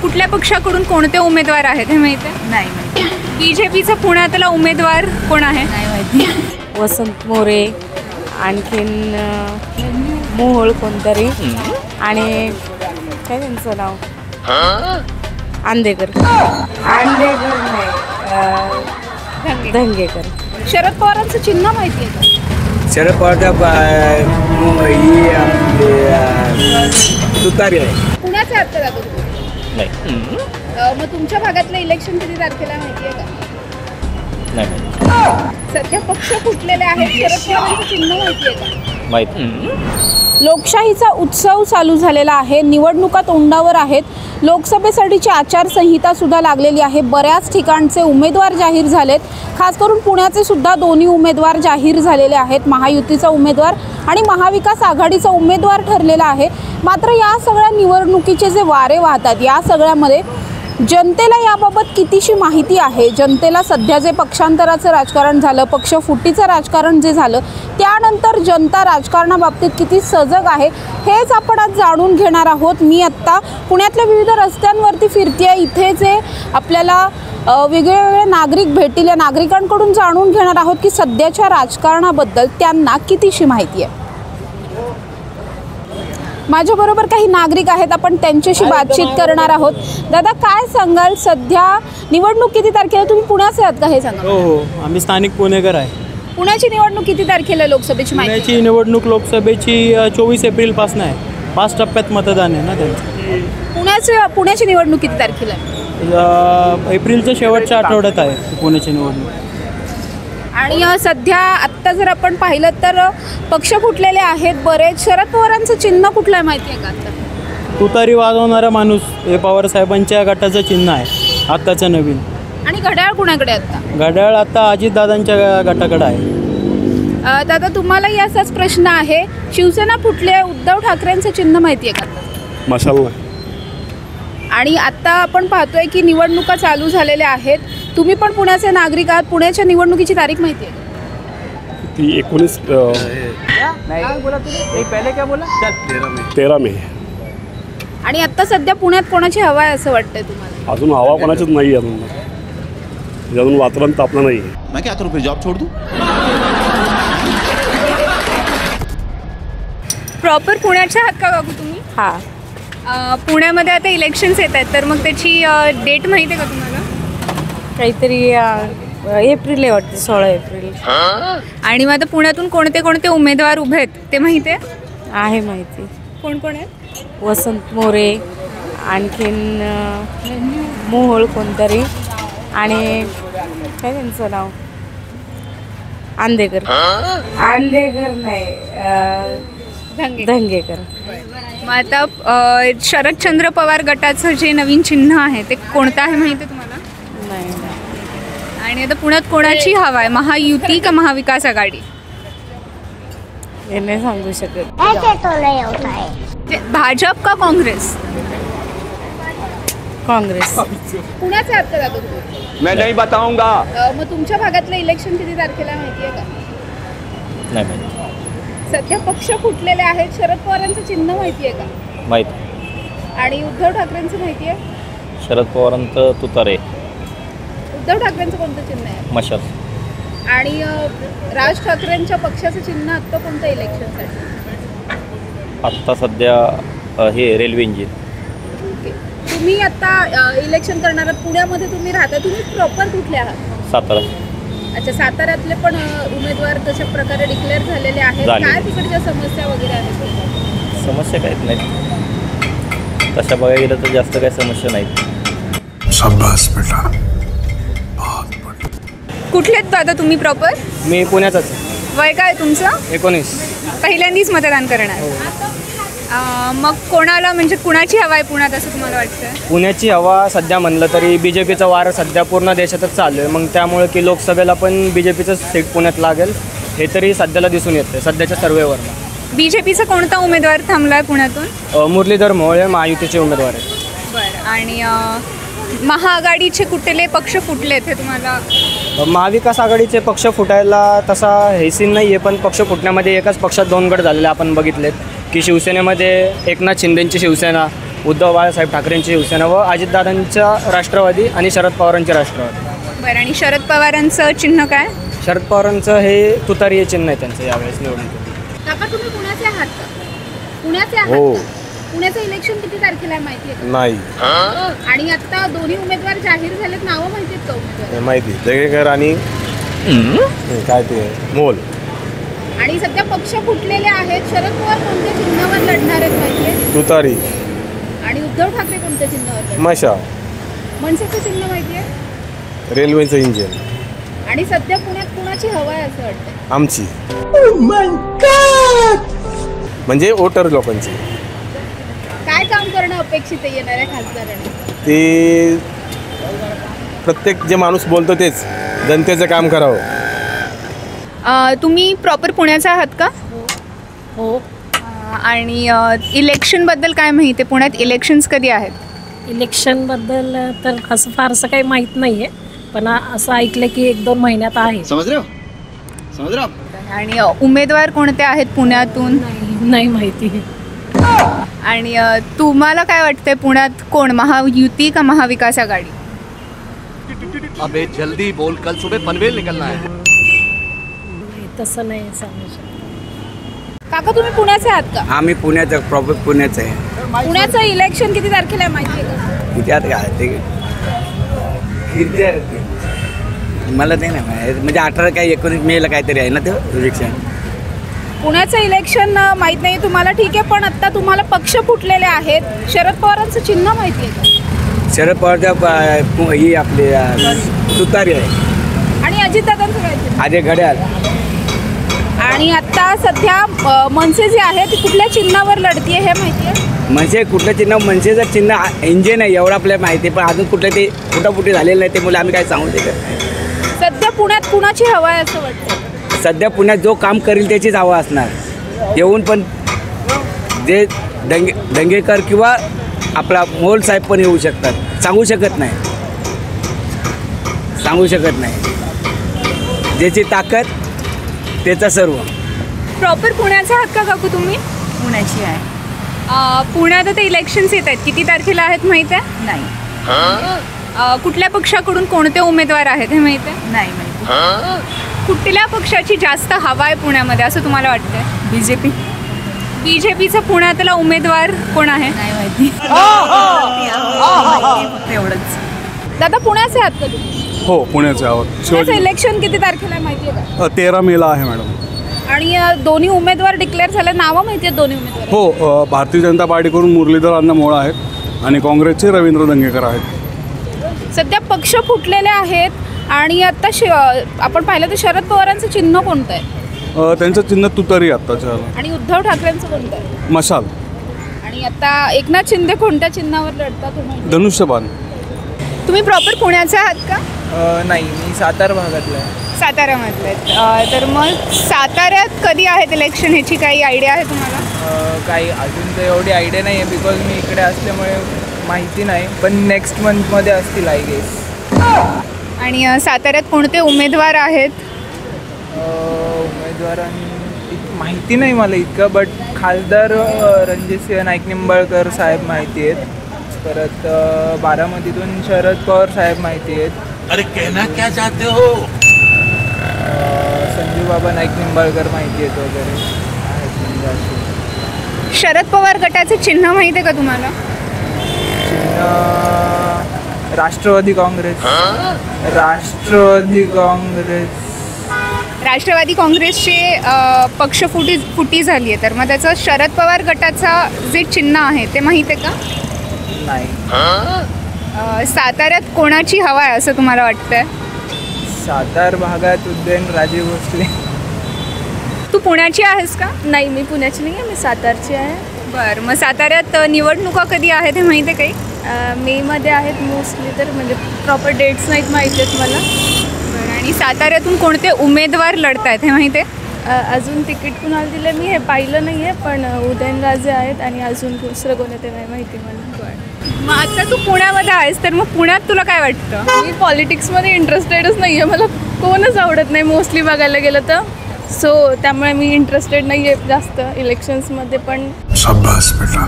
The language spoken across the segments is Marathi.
कुठल्या पक्षाकडून कोणते उमेदवार आहेत हे माहिती आहे? नाही माहिती. बीजेपीचा पुण्यातला उमेदवार कोण आहे? नाही माहिती. वसंत मोरे, आणखीन मोहोळ कोणतरी, आणि काय त्यांचं नाव, आंदेकर नाही, धंगेकर. शरद पवारांचं चिन्ह माहिती आहे का? शरद पवारच्या तुतारी आहे. पुण्याचे आहात का दादा तुम्ही? नाही. मग तुमच्या भागातलं इलेक्शन किती तारखेला माहिती आहे का? नाही सध्या पक्ष फुटलेले आहेत. शरद पवारांचं चिन्ह माहिती आहे का? माहिती. लोकशाहीचा उत्सव चालू झालेला आहे. निवडणुका तोंडावर आहेत. लोकसभेसाठीची आचारसंहिता सुद्धा लागलेली आहे. बऱ्याच ठिकाणचे उमेदवार जाहीर झालेत. खास करून पुण्याचे सुद्धा दोन्ही उमेदवार जाहीर झालेले आहेत. महायुतीचा उमेदवार आणि महाविकास आघाडीचा उमेदवार ठरलेला आहे. मात्र या सगळ्या निवडणुकीचे जे वारे वाहतात, या सगळ्यामध्ये जनतेला याबाबत कितीशी माहिती आहे? जनतेला सध्या जे पक्षांतराचं राजकारण झालं, पक्षफुटीचं राजकारण जे झालं, त्यानंतर जनता राजकारणाबाबतीत किती सजग आहे, हेच आपण आज जाणून घेणार आहोत. मी आत्ता पुण्यातल्या विविध रस्त्यांवरती फिरते. इथे जे आपल्याला वेगवेगळे नागरिक भेटतील, या नागरिकांकडून जाणून घेणार आहोत की सध्याच्या राजकारणाबद्दल त्यांना कितीशी माहिती आहे. माझ्याबरोबर काही नागरिक आहेत, आपण त्यांच्याशी बातचीत करणार आहोत. दादा, काय सांगाल, सध्या निवडणूक किती तारखेला? तुम्ही पुण्याचे आहात का हे सांगा. हो, आम्ही स्थानिक पुणेकर आहे. पुण्याची निवडणूक किती तारखेला लोकसभेची माहिती? पुण्याची निवडणूक लोकसभेची 24 एप्रिलपासून आहे. 5 टप्प्यात मतदान आहे ना त्यांचं. पुण्याची निवडणूक किती तारखेला आहे? एप्रिलच्या शेवटच्या आठवड्यात आहे पुण्याची निवडणूक. आणि सध्या आत्ता जर आपण पाहिलं तर पक्ष फुटलेले आहेत बरेच. शरद पवारांचं चिन्ह कुठलं आहे माहिती आहे का? आता तुतारी वाजवणारा माणूस हे पवार साहेबांच्या गटाचं चिन्ह आहे आत्ताचं नवीन. आणि घड्याळ कुणाकडे आता? घड्याळ आता अजितदादांच्या गटाकडे आहे. दादा, तुम्हालाही असाच प्रश्न आहे. शिवसेना फुटले, उद्धव ठाकरेंचं चिन्ह माहिती आहे का? मशाल. आणि आत्ता आपण पाहतोय की निवडणुका चालू झालेल्या आहेत. तुम्ही पण पुण्याचे नागरिक आहात. पुण्याच्या निवडणुकीची तारीख माहिती आहे का? ती 19 13 मे. आणि आत्ता सध्या पुण्यात कोणाची हवा आहे असं वाटतंय तुम्हाला? अजून हवा कोणाचीच नाही. अजून वातावरण तापलं नाही. मैं क्या करूं, फिर जॉब छोड़ दूं? प्रॉपर पुण्याच्या आहात का काकू तुम्ही? हां. पुण्यामध्ये आता इलेक्शन्स येत आहेत, तर मग त्याची डेट माहिती आहे का तुम्हाला? काहीतरी एप्रिल आहे वाटते, 16 एप्रिल. आणि मग आता पुण्यातून कोणते कोणते उमेदवार उभे आहेत ते माहिती आहे? माहिती. कोण कोण आहेत? वसंत मोरे, आणखीन मोहोळ कोणतरी, आणि काय त्यांचं नाव, आंदेकर नाही, धंगेकर. मग आता शरदचंद्र पवार गटाचं जे नवीन चिन्ह आहे ते कोणतं आहे माहिती आहे तुम्हाला? नाही. आणि आता पुण्यात कोणाची हवा आहे, महायुती का महाविकास आघाडी? हे नाही सांगू शकत. भाजप का काँग्रेस? काँग्रेस. पुण्याचे आहात का दादा तुम्ही? मैं नहीं बताऊंगा. मग तुमच्या भागातलं इलेक्शन किती तारखेला माहिती आहे का? नाही माहिती. सध्या पक्ष फुटलेले आहेत. शरद पवारांचं चिन्ह माहिती आहे का? माहिती. आणि उद्धव ठाकरेंचं माहिती आहे? शरद पवारांचं तुतारे. उद्धव ठाकरेंचं कोणतं चिन्ह आहे? मशाल. आणि राज ठाकरेंच्या पक्षाचं चिन्ह आत्ता कोणतं इलेक्शनसाठी? आत्ता सध्या हे रेल्वे इंजिन. ओके. तुम्ही आता इलेक्शन करणार आहात. पुण्यामध्ये तुम्ही राहता. तुम्ही प्रॉपर कुठले आहात? सातारा. अच्छा, साताऱ्यातले पण उमेदवार तशा प्रकारे डिक्लेअर झालेले आहेत. काय तिकडच्या समस्या वगैरे आहेत? समस्या काहीच नाहीत. तशा बघायला गेलं तर जास्त काही समस्या नाहीत. शाबास बेटा. कुठले आहेत दादा तुम्ही प्रॉपर? मी पुण्याचाच. वय काय तुमचं? 19. पहिल्यांदाच मतदान करणार. मग कोणाला, म्हणजे कुणाची हवा आहे पुण्यात असं तुम्हाला वाटतं? पुण्याची हवा सध्या म्हणलं तरी बीजेपीचा वार सध्या पूर्ण देशातच चालू आहे. मग त्यामुळे की लोकसभेला पण बीजेपीचं सीट पुण्यात लागेल हे तरी सध्याला दिसून येतं सध्याच्या सर्वेवर. बीजेपीचा कोणता उमेदवार थांबला आहे पुण्यातून? मुरलीधर मोहोळ महायुतीचे उमेदवार आहेत. बरं. आणि महाआघाडीचे कुठले पक्ष फुटलेत हे तुम्हाला? महाविकास आघाडीचे पक्ष फुटायला तसा हे सीन नाही आहे, पण पक्ष फुटण्यामध्ये एकाच पक्षात 2 गट झालेले आपण बघितलेत की शिवसेनेमध्ये एकनाथ शिंदेंची शिवसेना उद्धव बाळासाहेब ठाकरेंची शिवसेना व अजितदादांच्या राष्ट्रवादी आणि शरद पवारांची राष्ट्रवादी. बरं, आणि शरद पवारांचं चिन्ह काय? शरद पवारांचं हे तुतारी हे चिन्ह आहे त्यांचं यावेळेस निवडणुकीत. काका तुम्ही पुण्याचे आहात का? पुण्याचे आहात हो. का? पुण्याचं इलेक्शन किती तारखेला आहे माहिती आहे का? नाही आणि आता दोन्ही उमेदवार जाहीर झालेत, नावं माहिती आहेत का उमेदवार? माहिती दंगेकर आणि काय ते मोल. आणि सध्या पक्ष फुटलेले आहेत. शरद पवार कोणत्या चिन्हावर लढणार आहेत माहिती आहे? तुतारी. आणि उद्धव ठाकरे कोणत्या चिन्हावर लढणार? मशा. मनसेचं चिन्ह माहिती आहे? रेल्वेचं इंजिन. आणि सध्या पुण्यात कुणाची हवा आहे असं वाटतं? आमची. म्हणजे वोटर लोकांची. काय काम करणं अपेक्षित आहे येणाऱ्या खासदारांनी? ते प्रत्येक जे माणूस बोलतो तेच जनतेचं काम करावं. तुम्ही प्रॉपर पुण्याचे आहात का? हो. आणि इलेक्शनबद्दल काय माहिती आहे? पुण्यात इलेक्शन्स कधी आहेत? इलेक्शनबद्दल तर असं फारसं काही माहीत नाही आहे, पण असं ऐकलं की 1-2 महिन्यात आहे. आणि उमेदवार कोणते आहेत पुण्यातून? नाही माहिती. आणि तुम्हाला काय वाटतंय पुण्यात कोण, महायुती का महाविकास आघाडी? अबे जल्दी बोल, कल सुबह पनवेल निकलना है. तसं नाही सांगू शकत. काका तुम्ही पुण्याचे आहात का? आम्ही पुण्याचं प्रॉपर पुण्याचं आहे. पुण्याचं इलेक्शन किती तारखेला आहे माहिती आहे का? किती काय ते मला ते नाही माहिती. म्हणजे 18 काय 19 मेला काहीतरी आहे ना ते इलेक्शन. पुण्याचं इलेक्शन माहीत नाही तुम्हाला, ठीक आहे. पण आता तुम्हाला पक्ष फुटलेले आहेत. शरद पवारांचं चिन्ह माहिती आहे का? शरद पवारच्या ही आपली तुतारी आहे. आणि अजितदादांचं काय चिन्ह? आधी घड्याळ. आणि आता सध्या मनसे जी आहे ती कुठल्या चिन्हावर लढतीये हे माहिती आहे? म्हणजे कुठलं चिन्ह, मनसेचं चिन्ह इंजिन आहे एवढं आपल्याला माहिती आहे. पण अजून कुठलं ते फुटाफुटी झालेलं नाही, ते मुलं आम्ही काय सांगू शकत नाही. सध्या पुण्यात कुणाची हवा आहे असं वाटतं? सध्या पुण्यात जो काम करेल त्याचीच हवा असणार. येऊन पण जे दंगेकर किंवा आपला मोल साहेब पण येऊ शकतात. सांगू शकत नाही. ज्याची ताकद त्याचं सर्व. प्रॉपर पुण्याचा आहात का काकू तुम्ही? पुण्याची आहे. पुण्यात आता इलेक्शन्स येत आहेत, किती तारखेला आहेत माहीत आहे? नाही. कुठल्या पक्षाकडून कोणते उमेदवार आहेत हे माहीत आहे? नाही माहिती. कुठल्या पक्षाची जास्त हवा आहे पुण्यामध्ये असं तुम्हाला वाटतंय? BJP. BJPचा पुण्यातला उमेदवार कोण आहे? नाही माहिती. एवढंच. दादा पुण्याचे आहात का तुम्ही? हो पुण्याचे आहोत. पुण्याचं इलेक्शन किती तारखेला आहे माहिती आहे का? 13 मेला आहे मॅडम. आणि दोन्ही उमेदवार डिक्लेअर झाले, नावं माहिती आहेत दोन्ही उमेदवार? हो. भारतीय जनता पार्टीकडून मुरलीधर अण्णा मोळ आहेत आणि काँग्रेसचे रवींद्र दंगेकर आहेत. सध्या पक्ष फुटलेले आहेत. आणि आता आपण पाहिलं तर शरद पवारांचं चिन्ह कोणतं आहे? त्यांचं चिन्ह तुतारी आत्ताच्या. आणि उद्धव ठाकरेंचं कोणतं आहे? मशाल. आणि आता एकनाथ शिंदे कोणत्या चिन्हावर लढतात तुम्ही? धनुष्यबाण. तुम्ही प्रॉपर पुण्याचे आहात का? नाही, मी सातारा भागातला आहे. साताऱ्यामधले आहेत. तर मग साताऱ्यात कधी आहेत इलेक्शन ह्याची काही आयडिया आहे तुम्हाला? काही अजून तर एवढी आयडिया नाही आहे, बिकॉज मी इकडे असल्यामुळे माहिती नाही. पण नेक्स्ट मंथमध्ये असतील आय गेस. आणि साताऱ्यात कोणते उमेदवार आहेत? माहिती नाही मला इतकं, बट खासदार रणजितसिंह नाईक निंबाळकर साहेब माहिती आहेत. परत बारामतीतून शरद पवार साहेब माहिती आहेत. अरे कहना क्या चाहते हो? संजू बाबा नाईक निंबाळकर माहिती आहेत वगैरे आहेत. म्हणजे असे शरद पवार गटाचे चिन्ह माहिती आहे का तुम्हाला? राष्ट्रवादी काँग्रेस. राष्ट्रवादी काँग्रेसचे पक्ष फुटी झाली आहे, तर मग त्याचं शरद पवार गटाचा जे चिन्ह आहे ते माहीत आहे का? नाही. साताऱ्यात कोणाची हवा आहे असं तुम्हाला वाटतंय? सातार भागात उदयनराजे भोसले. तू पुण्याची आहेस का? नाही, मी पुण्याची नाही आहे, मी सातारची आहे. बरं, मग साताऱ्यात निवडणुका कधी आहेत हे माहिती आहे काही? मेमध्ये आहेत मोस्टली, तर म्हणजे प्रॉपर डेट्स नाहीत माहिती आहेत मला. बरं, आणि साताऱ्यातून कोणते उमेदवार लढत आहेत हे माहिती आहे? अजून तिकीट कुणाला दिलं मी हे पाहिलं नाही आहे, पण उदयनराजे आहेत आणि अजून दुसरं कोण आहे ते नाही माहिती मला. मग आता तू पुण्यामध्ये आहेस, तर मग पुण्यात तुला काय वाटतं? मी पॉलिटिक्समध्ये इंटरेस्टेडच नाही आहे, मला कोणच आवडत नाही मोस्टली बघायला गेलं तर. सो त्यामुळे मी इंटरेस्टेड नाही आहे जास्त इलेक्शन्समध्ये. पण शाबाश बेटा,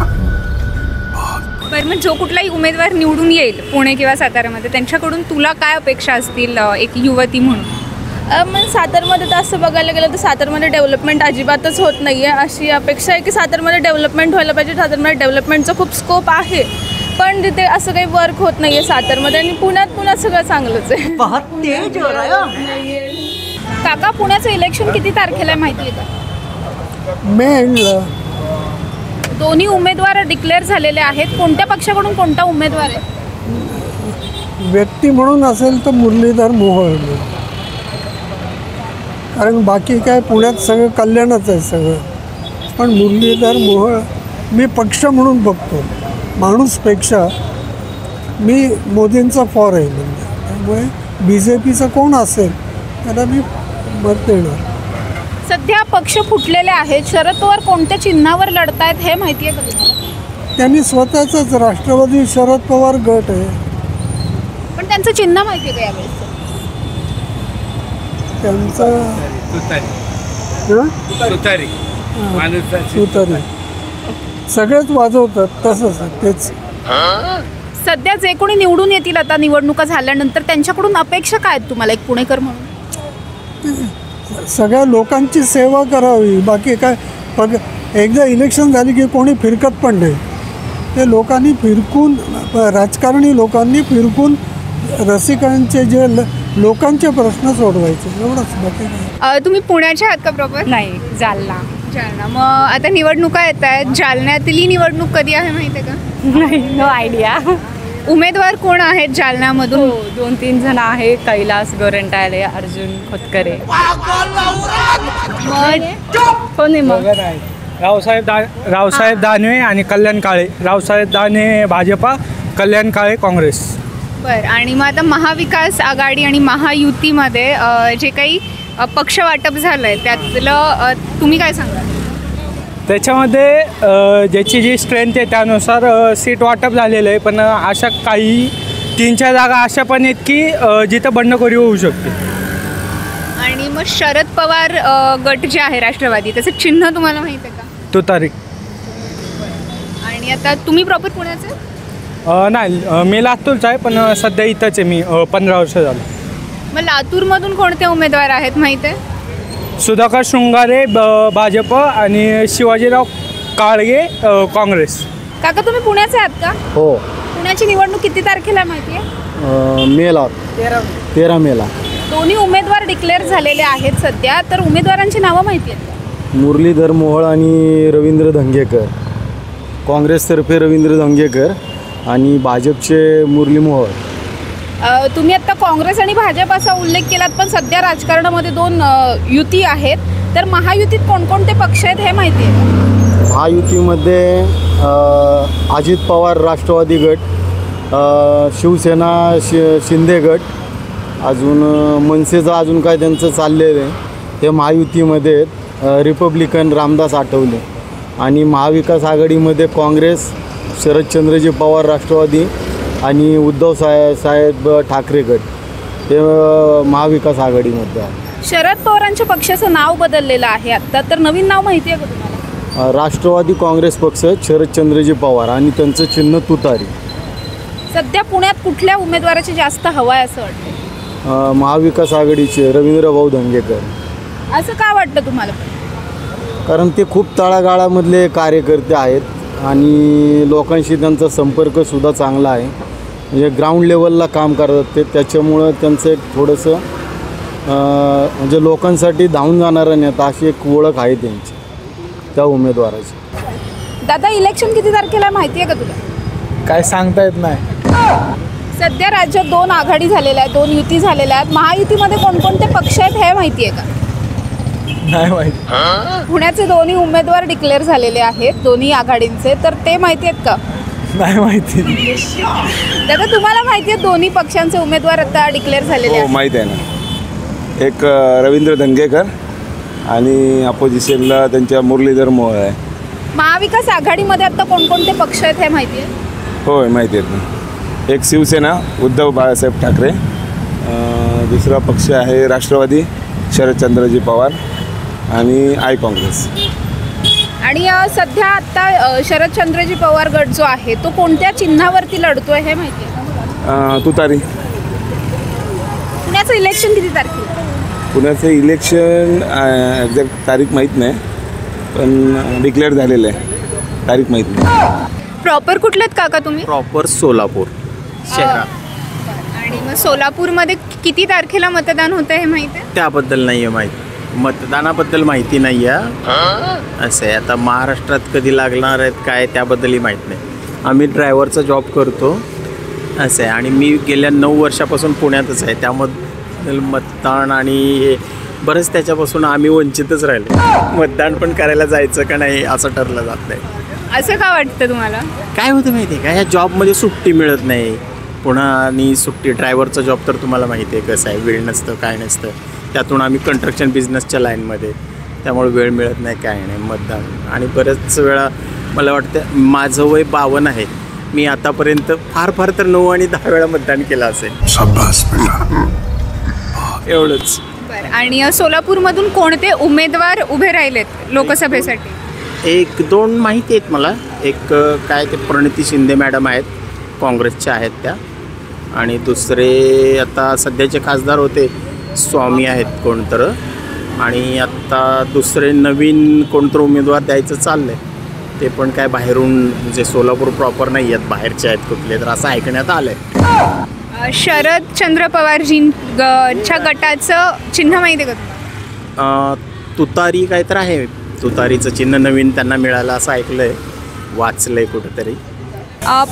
बहुत बरं, मग जो कुठलाही उमेदवार निवडून येईल पुणे किंवा साताऱ्यामध्ये, त्यांच्याकडून तुला काय अपेक्षा असतील एक युवती म्हणून? मग सातारमध्ये तर असं बघायला गेलं तर सातारमध्ये डेव्हलपमेंट अजिबातच होत नाही आहे. अशी अपेक्षा आहे की सातारमध्ये डेव्हलपमेंट व्हायला पाहिजे. सातारमध्ये डेव्हलपमेंटचा खूप स्कोप आहे, पण तिथे असं काही वर्क होत नाही आहे सातारमध्ये. आणि पुण्यात सगळं चांगलंच आहे. काका, पुण्याचं इलेक्शन किती तारखेला आहे माहिती आहे का? मे एंडला. दोन्ही उमेदवार डिक्लेअर झालेले आहेत. कोणत्या पक्षाकडून कोणता उमेदवार आहे? व्यक्ती म्हणून असेल तर मुरलीधर मोहोळ, कारण बाकी काय पुण्यात सगळं कल्याणच आहे सगळं. पण मुरलीधर मोहोळ मी पक्ष म्हणून बघतो, माणूसपेक्षा मी मोदींचा फॉर आहे. म्हणजे त्यामुळे BJPचं कोण असेल त्याला मी मत देणार. सध्या पक्ष फुटलेले आहेत. शरद पवार कोणत्या चिन्हावर लढतायत हे माहिती आहे का तुम्हाला? त्यांनी स्वतःचाच राष्ट्रवादी शरद पवार गट आहे. पण त्यांचं चिन्ह माहिती आहे का यावेळेस? त्यांचं तुतारी सगळेच वाजवतात तसंच तेच. सध्या जे कोणी निवडून येतील आता निवडणुका झाल्यानंतर, त्यांच्याकडून अपेक्षा काय आहेत तुम्हाला एक पुणेकर म्हणून? सगळ्या लोकांची सेवा करावी. बाकी काय, एकदा इलेक्शन झाली की कोणी फिरकत पण नाही. ते लोकांनी फिरकून, राजकारणी लोकांनी फिरकून रसिकांचे जे लोकांचे प्रश्न सोडवायचे, एवढंच. बाकी काय. तुम्ही पुण्याच्या आहात का प्रॉपर? नाही, जालना. जालना. मग आता निवडणुका येत आहेत, जालन्यातली निवडणूक कधी आहे माहिती आहे का? नाही, नो आयडिया. उमेदवार कोण आहेत जालन्यामधून? 2-3 जण आहे. कैलास गोरंट्याल, अर्जुन खोतकरे. कोणी मग? रावसाहेब दानवे आणि कल्याण काळे. रावसाहेब दानवे भाजपा, कल्याण काळे काँग्रेस. बरं, आणि मग आता महाविकास आघाडी आणि महायुतीमध्ये जे काही पक्ष वाटप झालं आहे त्यातलं तुम्ही काय सांगाल? त्याच्यामध्ये ज्याची जी स्ट्रेंथ आहे त्यानुसार सीट वाटप झालेलं आहे. पण अशा काही 3-4 जागा अशा पण आहेत की जिथं बंडखोरी होऊ शकते. आणि मग शरद पवार गट जे आहे राष्ट्रवादी, त्याचं चिन्ह तुम्हाला माहिती आहे का? तुतारी. आणि आता तुम्ही प्रॉपर पुण्याचे? नाही, मी लातूरचा आहे, पण सध्या इथंच आहे मी. 15 वर्ष झालं. मग लातूरमधून कोणते उमेदवार आहेत माहीत आहे? सुधाकर शृंगारे भाजप आणि शिवाजीराव काळगे काँग्रेस. काका, तुम्ही पुण्याचे आहात का? हो. पुण्याची निवडणूक किती तारखेला माहिती आहे? मेला 13 मेला. दोन्ही उमेदवार डिक्लेअर झालेले आहेत सध्या, तर उमेदवारांची नावं माहिती आहेत का? मुरलीधर मोहोळ आणि रवींद्र धंगेकर. काँग्रेसतर्फे रवींद्र धंगेकर आणि भाजपचे मुरली मोहोळ. तुम्ही आता काँग्रेस आणि भाजप असा उल्लेख केलात, पण सध्या राजकारणामध्ये 2 युती आहेत. तर महायुतीत कोणकोणते पक्ष आहेत हे माहिती आहे का? महायुतीमध्ये अजित पवार राष्ट्रवादी गट, शिवसेना शिंदे गट, अजून मनसेचं अजून काय त्यांचं चाललेलं आहे ते महायुतीमध्ये आहेत. रिपब्लिकन रामदास आठवले. आणि महाविकास आघाडीमध्ये काँग्रेस, शरदचंद्रजी पवार राष्ट्रवादी आणि उद्धव साहेब ठाकरे गट हे महाविकास आघाडीमध्ये आहे. शरद पवारांच्या पक्षाचं नाव बदललेलं आहे आता, तर नवीन नाव माहिती आहे का तुम्हाला? राष्ट्रवादी काँग्रेस पक्ष, शरदचंद्रजी पवार आणि त्यांचं चिन्ह तुतारी. सध्या पुण्यात कुठल्या उमेदवाराची जास्त हवा आहे असं वाटतं? महाविकास आघाडीचे रवींद्रभाऊ धंगेकर. असं का वाटतं तुम्हाला? कारण ते खूप तळागाळामधले कार्यकर्ते आहेत आणि लोकांशी त्यांचा संपर्कसुद्धा चांगला आहे. म्हणजे ग्राउंड लेवलला काम करतात ते, त्याच्यामुळं त्यांचं एक थोडंसं म्हणजे लोकांसाठी धावून जाणारा नेता अशी एक ओळख आहे त्यांची, त्या उमेदवाराची. दादा, इलेक्शन किती तारखेला माहिती आहे का तुला? काय सांगता येत नाही. सध्या राज्यात 2 आघाडी झालेल्या आहेत, 2 युती झालेल्या आहेत. महायुतीमध्ये कोणकोणते पक्ष आहेत हे माहिती आहे का? नाही माहिती. पुण्याचे दोन्ही उमेदवार डिक्लेअर झालेले आहेत, दोन्ही आघाडींचे, तर ते माहिती आहेत का? नाही माहिती. दादा, तुम्हाला माहिती आहे दोन्ही पक्षांचे उमेदवार आता डिक्लेअर झालेले आहेत? माहिती आहे ना. एक रवींद्र धंगेकर आणि अपोजिशनला त्यांच्या मुरलीधर मोहोळ आहे. महाविकास आघाडीमध्ये आता कोणकोणते पक्ष आहेत हे माहिती आहे? होय, माहिती आहेत ना. एक शिवसेना, उद्धव बाळासाहेब ठाकरे. दुसरा पक्ष आहे राष्ट्रवादी, शरदचंद्रजी पवार आणि काँग्रेस. आणि सध्या आता शरदचंद्रजी पवार गट जो आहे तो कोणत्या चिन्हावरती लढतोय हे माहिती आहे? तुतारी. पुण्याचं इलेक्शन किती तारखेला? पुण्याचं इलेक्शन एक्झॅक्ट तारीख माहीत नाही, पण डिक्लेअर झालेलं आहे, तारीख माहीत नाही. प्रॉपर कुठलेत काका तुम्ही? प्रॉपर सोलापूर शहरात. आणि मग सोलापूरमध्ये किती तारखेला मतदान होतं हे माहिती आहे? त्याबद्दल नाही आहे माहिती, मतदानाबद्दल माहिती नाही आहे. असं आहे, आता महाराष्ट्रात कधी लागणार आहेत काय त्याबद्दलही माहीत नाही. आम्ही ड्रायव्हरचा जॉब करतो असं आहे, आणि मी गेल्या 9 वर्षापासून पुण्यातच आहे, त्यामध्ये मतदान आणि हे बरंच त्याच्यापासून आम्ही वंचितच राहिलो. मतदान पण करायला जायचं का नाही असं ठरलं जात नाही. असं का वाटतं तुम्हाला? काय होतं माहिती आहे का, ह्या जॉबमध्ये सुट्टी मिळत नाही. पुन्हा आणि सुट्टी, ड्रायव्हरचा जॉब तर तुम्हाला माहिती आहे कसं आहे, वेळ नसतं काय नसतं. त्यातून आम्ही कंस्ट्रक्शन बिझनेसच्या लाईनमध्ये, त्यामुळे वेळ मिळत नाही काय नाही मतदान. आणि बऱ्याच वेळा मला वाटतं, माझं वय 52 आहे, मी आतापर्यंत फार तर 9 आणि 10 वेळा मतदान केलं असेल. एवढंच. बरं. आणि सोलापूरमधून कोणते उमेदवार उभे राहिलेत लोकसभेसाठी? 1-2 माहिती आहेत मला. एक काय ते प्रणिती शिंदे मॅडम आहेत, काँग्रेसच्या आहेत त्या. आणि दुसरे आता सध्याचे खासदार होते स्वामी आहेत कोणतं, आणि आत्ता दुसरे नवीन कोणतं उमेदवार द्यायचं चाललं आहे. ते पण काय बाहेरून, म्हणजे सोलापूर प्रॉपर नाही आहेत, बाहेरचे आहेत कुठले तर असं ऐकण्यात आलं आहे. शरदचंद्र पवारजींच्या गटाचं चिन्ह माहिती आहे का? तुतारी काय तर आहे, तुतारीचं चिन्ह नवीन त्यांना मिळालं असं ऐकलं आहे, वाचलं आहे कुठंतरी.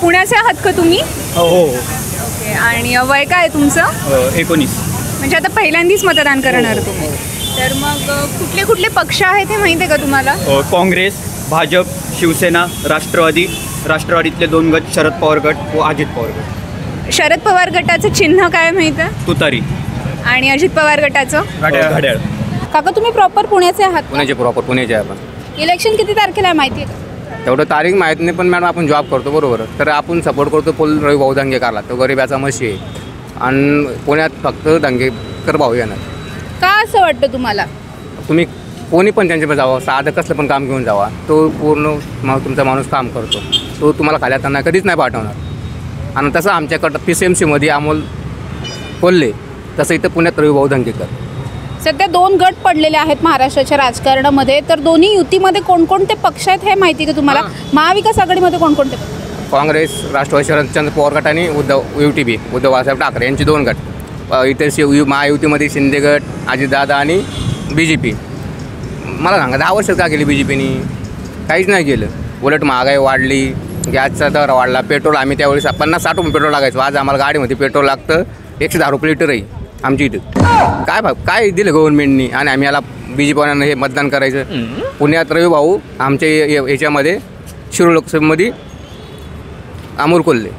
पुण्याचे आहात का तुम्ही? हो. ओके. आणि वय काय आहे तुमचं? 19. म्हणजे आता पहिल्यांदाच मतदान करणार तुम्ही. तर मग कुठले पक्ष आहेत हे माहिती आहे का तुम्हाला? काँग्रेस, भाजप, शिवसेना, राष्ट्रवादीतले 2 गट, शरद पवार गट व अजित पवार गट. शरद पवार गटाचं चिन्ह काय माहिती आहे? तुतारी. आणि अजित पवार गटाचं? घड्याळ. काका तुम्ही प्रॉपर पुण्याचे आहात? पुण्याचे आहे आपण. इलेक्शन किती तारखेला आहे माहिती आहे का? तेवढं तारीख माहीत नाही, पण मॅडम आपण जॉब करतो बरोबर, तर आपण सपोर्ट करतो रविभाऊ दंगेकरला. तो गरिबाचा मशी आहे, आणि पुण्यात फक्त दंगेकर भाऊ येणार. का असं वाटतं तुम्हाला? तुम्ही कोणी पण त्यांच्याकडे जावं, साधं कसलं पण काम घेऊन जावा, तो पूर्ण तुमचा माणूस काम करतो, तो तुम्हाला खाली हातांना कधीच नाही पाठवणार. आणि तसं आमच्याकडं PCMCमध्ये अमोल कोल्हे, तसं इथं पुण्यात रविभाऊ दंगेकर. सध्या 2 गट पडलेले आहेत महाराष्ट्राच्या राजकारणामध्ये, तर दोन्ही युतीमध्ये कोणकोणते पक्ष आहेत हे माहिती आहे का तुम्हाला? महाविकास आघाडीमध्ये कोणकोणते? काँग्रेस, राष्ट्रवादी शरदचंद्र पवार गट आणि UTP उद्धव बाळासाहेब ठाकरे यांचे 2 गट. इथे महायुतीमध्ये शिंदे गट, अजितदादा आणि BJP. मला सांगा 10 वर्ष का केली BJPनी? काहीच नाही केलं. उलट महागाई वाढली, गॅसचा दर वाढला, पेट्रोल आम्ही त्यावेळेस 50-60 रुपये पेट्रोल लागायचं, आज आम्हाला गाडीमध्ये पेट्रोल लागतं 110 रुपये लिटरही आमच्या इथं. काय दिलं गव्हर्नमेंटनी, आणि आम्ही याला BJPवाल्यांना हे मतदान करायचं. पुण्यात रविभाऊ, आमच्या याच्यामध्ये शिरूर लोकसभेमध्ये अमोल कोल्हे.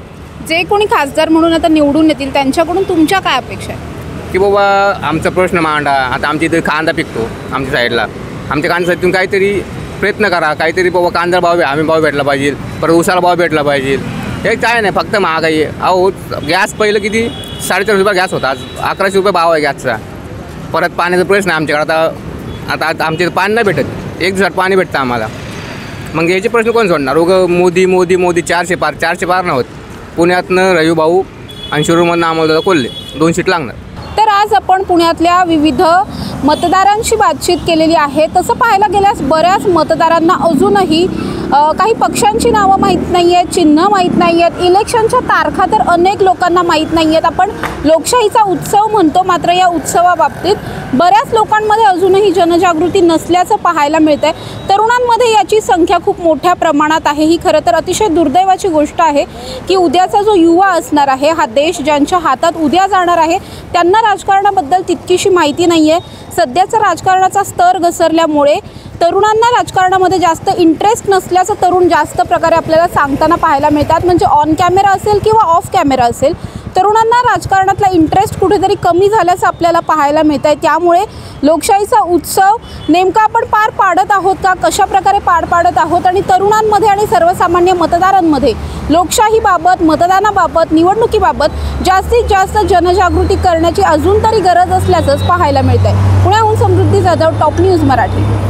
जे कोणी खासदार म्हणून आता निवडून येतील त्यांच्याकडून तुमच्या काय अपेक्षा आहे? की बाबा आमचा प्रश्न मांडा. आता आमच्या इथे कांदा पिकतो आमच्या साईडला, आमच्या कांद्यासाठी काहीतरी प्रयत्न करा, काहीतरी बाबा कांदा भाव हमी भाव भेटला पाहिजे, परत उसाला भाव भेटला पाहिजे. हे काय नाही, फक्त महागाई आहे. अहो गॅस पहिलं किती 450 रुपये गॅस होता, आज 1100 रुपये भाव आहे गॅसचा. परत पाण्याचा प्रश्न आहे आमच्याकडे. आता आमच्या इथं पाणी नाही भेटत, 1 दिवसात पाणी भेटतं आम्हाला. मग याचे प्रश्न कोण सोडणार? मोदी 400 पार नव्हत. पुण्यातनं रविभाऊ आणि शिरूरमधनं अमोलदादा कोल्हे 2 सीट लागणार. तर आज आपण पुण्यातल्या विविध मतदारांशी बातचीत केलेली आहे. तसं पाहायला गेल्यास बऱ्याच मतदारांना अजूनही काही पक्षांची नावं माहीत नाही आहेत, चिन्ह माहीत नाही आहेत, इलेक्शनच्या तारखा तर अनेक लोकांना माहीत नाही आहेत. आपण लोकशाहीचा उत्सव म्हणतो, मात्र या उत्सवाबाबतीत बऱ्याच लोकांमध्ये अजूनही जनजागृती नसल्याचं पाहायला मिळतं आहे. तरुणांमध्ये याची संख्या खूप मोठ्या प्रमाणात आहे. ही खरं तर अतिशय दुर्दैवाची गोष्ट आहे की उद्याचा जो युवा असणार आहे, हा देश ज्यांच्या हातात उद्या जाणार आहे, त्यांना राजकारणाबद्दल तितकीशी माहिती नाही आहे. सध्याचा राजकारणाचा स्तर घसरल्यामुळे तरुणांना राजकारणामध्ये जास्त इंटरेस्ट नसल्याचं तरुण जास्त प्रकारे आपल्याला सांगताना पाहायला मिळतात. म्हणजे ऑन कॅमेरा असेल किंवा ऑफ कॅमेरा असेल, तरुणांना राजकारणातला इंटरेस्ट कुठेतरी कमी झाल्याचं आपल्याला पाहायला मिळत आहे. त्यामुळे लोकशाहीचा उत्सव नेमका आपण पार पाडत आहोत का, कशा प्रकारे पार पाडत आहोत, आणि तरुणांमध्ये आणि सर्वसामान्य मतदारांमध्ये लोकशाहीबाबत, मतदानाबाबत, निवडणुकीबाबत जास्तीत जास्त जनजागृती करण्याची अजून तरी गरज असल्याचंच पाहायला मिळत आहे. पुण्याहून समृद्धी जाधव, टॉप न्यूज मराठी.